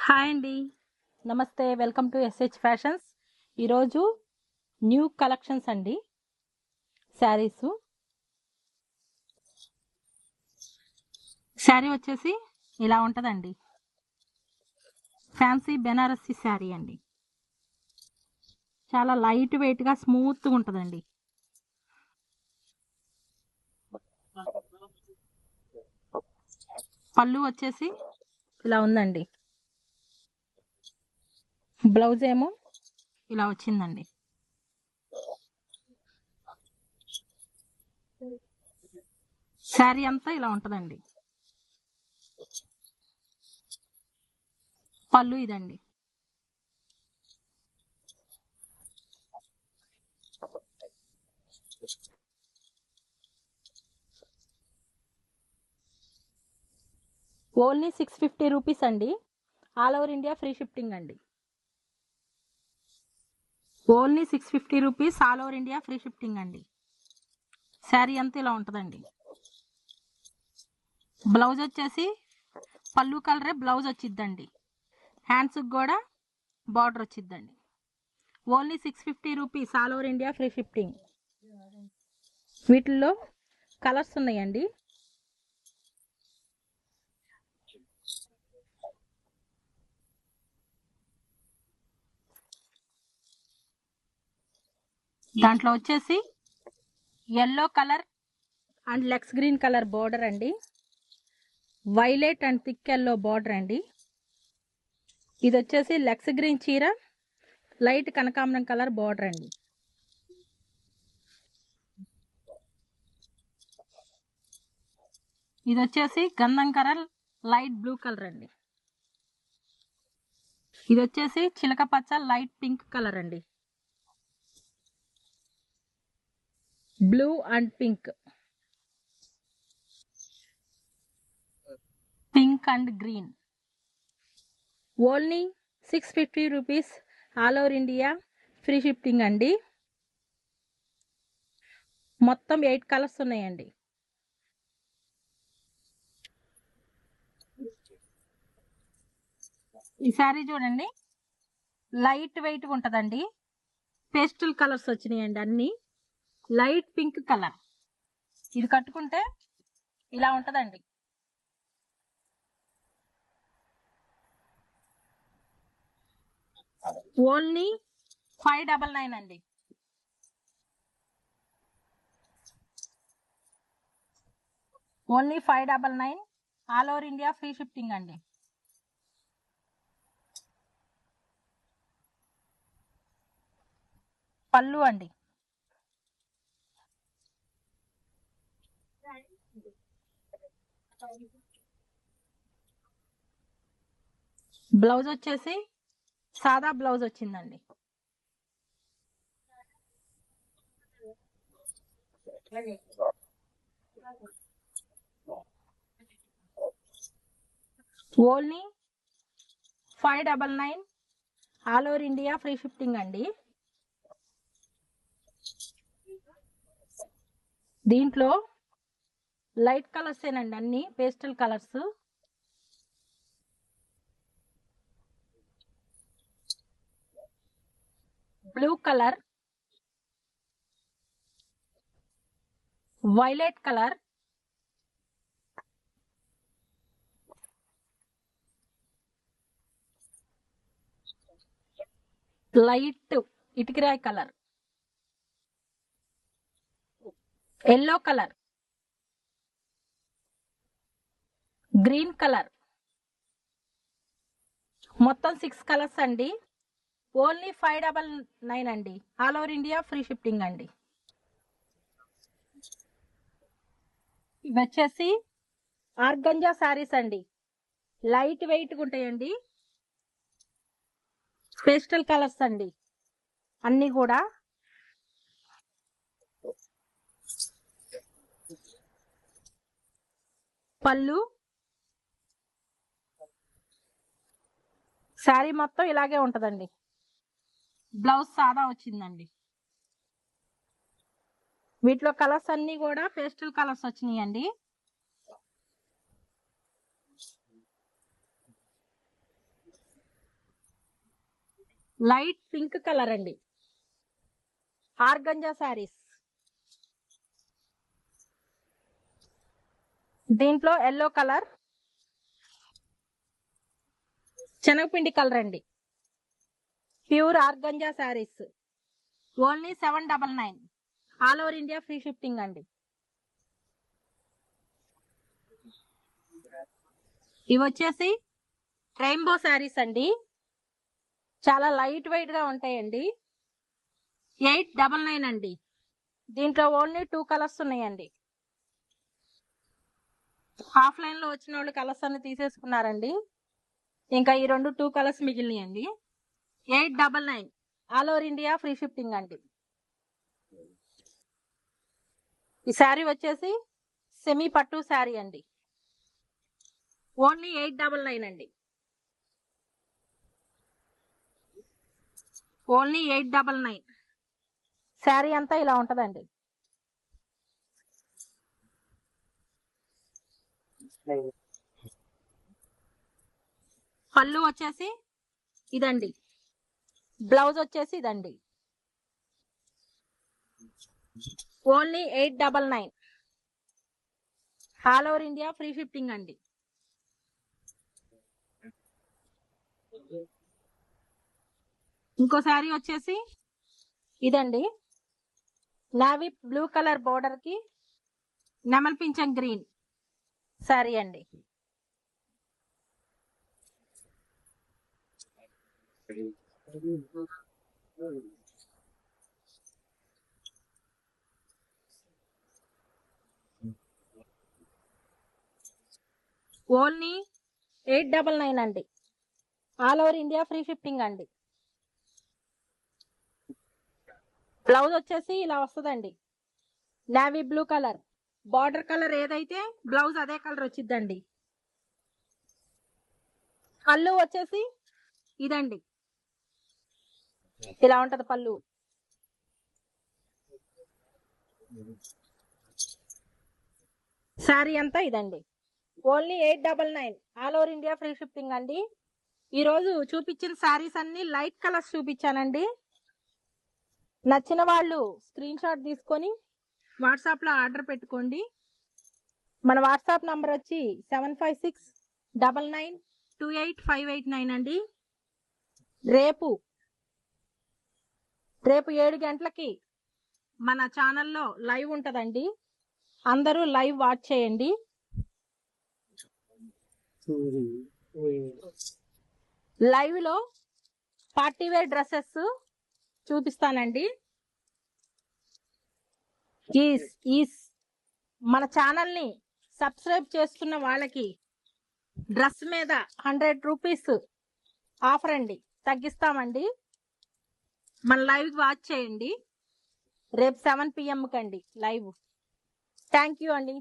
Hi అండి. నమస్తే. Welcome to SH fashions. ఈరోజు న్యూ కలెక్షన్స్ అండి. శారీస్. శారీ వచ్చేసి ఇలా ఉంటుందండి. ఫ్యాన్సీ బెనారస్సీ శారీ అండి. చాలా లైట్ వెయిట్గా స్మూత్గా ఉంటుందండి. పళ్ళు వచ్చేసి ఇలా ఉందండి. బ్లౌజ్ ఏమో ఇలా వచ్చిందండి. శారీ అంతా ఇలా ఉంటుందండి. పళ్ళు ఇదండి. ఓన్లీ 650 రూపీస్ అండి. All over India free shifting అండి. Only 650 rupees, all over India free shifting అండి. శారీ అంతా ఇలా ఉంటుందండి. బ్లౌజ్ వచ్చేసి పళ్ళు కలరే బ్లౌజ్ వచ్చిద్దండి. హ్యాండ్స్కి కూడా బార్డర్ వచ్చిద్దండి. Only 650 rupees, all over India free shifting. వీటిల్లో కలర్స్ ఉన్నాయండి. దాంట్లో వచ్చేసి ఎల్లో కలర్ అండ్ లెక్స్ గ్రీన్ కలర్ బార్డర్ అండి. Violet and thick yellow border అండి. ఇది వచ్చేసి లెక్స్ గ్రీన్ చీర, లైట్ కనకాంబరం కలర్ బార్డర్ అండి. ఇది వచ్చేసి గంధం కలర్ లైట్ బ్లూ కలర్ అండి. ఇది వచ్చేసి చిలక పచ్చ లైట్ పింక్ కలర్ అండి. Blue and pink, pink and green. Only 650 rupees, all over India free shifting అండి. మొత్తం 8 కలర్స్ ఉన్నాయండి. ఈ శారీ చూడండి, లైట్ వెయిట్ ఉంటుందండి. పేస్టల్ కలర్స్ వచ్చినాయండి అన్ని. Light pink colour. ఇది కట్టుకుంటే ఇలా ఉంటుందండి. ఓన్లీ 599 అండి. Only 599, all over India free shifting అండి. పళ్ళు అండి. బ్లౌజ్ వచ్చేసి సాదా బ్లౌజ్ వచ్చిందండి. Only 599, all over India free shifting అండి. దీంట్లో లైట్ కలర్స్ ఏనండి అన్ని, pastel colours. Blue colour, violet colour, light ఇటుకరాయి colour, yellow colour, green colour. మొత్తం 6 కలర్స్ అండి. ఓన్లీ 599 అండి. All over India free shifting అండి. ఇవి వచ్చేసి ఆర్గంజా శారీస్ అండి. లైట్ వెయిట్ ఉంటాయండి. పేస్టల్ కలర్స్ అండి అన్ని కూడా. పళ్ళు, శారీ మొత్తం ఇలాగే ఉంటదండి. బ్లౌజ్ సాదా వచ్చిందండి. వీటిలో కలర్స్ అన్ని కూడా పేస్టల్ కలర్స్ వచ్చినాయండి. లైట్ పింక్ కలర్ అండి, ఆర్గంజా శారీస్. దీంట్లో ఎల్లో కలర్, శనగపిండి కలర్ అండి. Pure organza saris, only 799. All over India free shipping అండి. ఇవి వచ్చేసి రెయిన్బో శారీస్ అండి, చాలా లైట్ వెయిట్ గా ఉంటాయండి. 899 అండి. దీంట్లో ఓన్లీ 2 కలర్స్ ఉన్నాయండి. ఆఫ్లైన్ లో వచ్చిన వాళ్ళు కలర్స్ అన్ని తీసేసుకున్నారండి. ఇంకా ఈ 2 కలర్స్ మిగిలినాయండి. 899, all over India free shipping అండి. ఈ శారీ వచ్చేసి సెమీ పట్టు శారీ అండి, ఓన్లీ 899 అండి. ఓన్లీ 899. శారీ అంతా ఇలా ఉంటదండి. పళ్ళు వచ్చేసి ఇదండి, బ్లౌజ్ వచ్చేసి ఇదండి. Only 899, all over India free shipping అండి. ఇంకో శారీ వచ్చేసి ఇదండి, నావీ బ్లూ కలర్ బోర్డర్ కి నెమల్ పింఛం గ్రీన్ శారీ అండి. ఓన్లీ 899 అండి, all over India free shipping అండి. బ్లౌజ్ వచ్చేసి ఇలా వస్తుందండి, navy blue colour, border colour ఏదైతే బ్లౌజ్ అదే కలర్ వచ్చిందండి. పళ్ళు వచ్చేసి ఇదండి, ఇలా ఉంటది పళ్ళు. శారీ అంతా ఇదండి, only 899, all over India free shipping అండి. ఈ రోజు చూపించిన శారీస్ అన్ని లైట్ కలర్స్ చూపించానండి. నచ్చిన వాళ్ళు స్క్రీన్ షాట్ తీసుకొని వాట్సాప్ లో ఆర్డర్ పెట్టుకోండి. మన వాట్సాప్ నంబర్ వచ్చి 7569928589 అండి. రేపు 7 గంటలకి మన ఛానల్లో లైవ్ ఉంటదండి, అందరూ లైవ్ వాచ్ చేయండి. లైవ్ లో పార్టీ వేర్ డ్రెస్సెస్ చూపిస్తానండి. ఈ మన ఛానల్ ని సబ్స్క్రైబ్ చేసుకున్న వాళ్ళకి డ్రెస్ మీద 100 రూపీస్ ఆఫర్ అండి, తగ్గిస్తామండి. మన లైవ్ వాచ్ చేయండి. రేపు 7 PM కండి లైవ్. థ్యాంక్ యూ అండి.